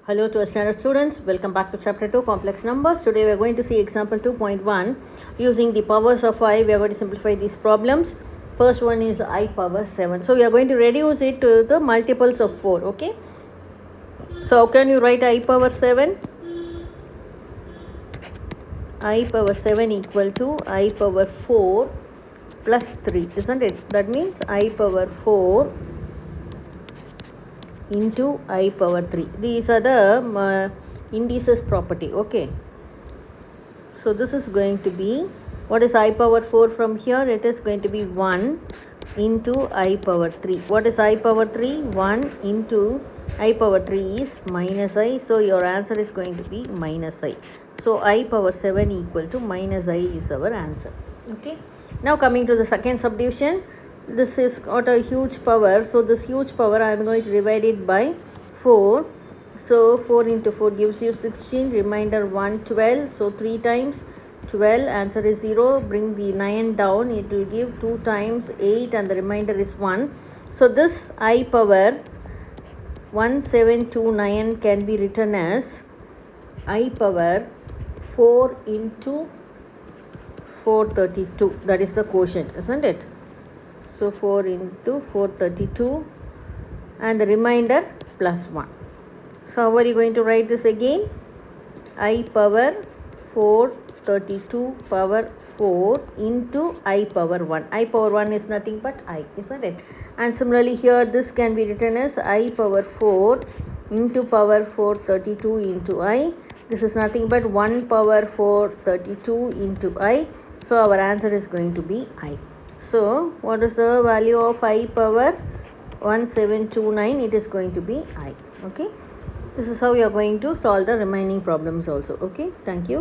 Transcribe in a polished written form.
Hello to our standard students, welcome back to chapter 2 complex numbers. Today we are going to see example 2.1 using the powers of I. We are going to simplify these problems. First one is I power 7. So we are going to reduce it to the multiples of 4. Okay. So how can you write I power 7? I power 7 equal to I power 4 plus 3, isn't it? That means I power 4 into I power 3. These are the indices property. Okay. So this is going to be, what is I power 4 from here? It is going to be 1 into I power 3. What is I power 3? 1 into I power 3 is minus I. So your answer is going to be minus I. So I power 7 equal to minus I is our answer. Okay. Now coming to the second subdivision. This is got a huge power. So this huge power I am going to divide it by 4. So 4 into 4 gives you 16, remainder 1, 12. So 3 times 12, answer is 0. Bring the 9 down, it will give 2 times 8 and the remainder is 1. So this I power 1729 can be written as I power 4 into 432. That is the quotient, isn't it? So 4 into 432 and the remainder plus 1. So how are you going to write this again? I power 432 power 4 into I power 1. I power 1 is nothing but I, isn't it? And similarly here this can be written as I power 4 into power 432 into I. This is nothing but 1 power 432 into I. So our answer is going to be I. So what is the value of I power 1729? It is going to be I. Okay. This is how we are going to solve the remaining problems also. Okay. Thank you.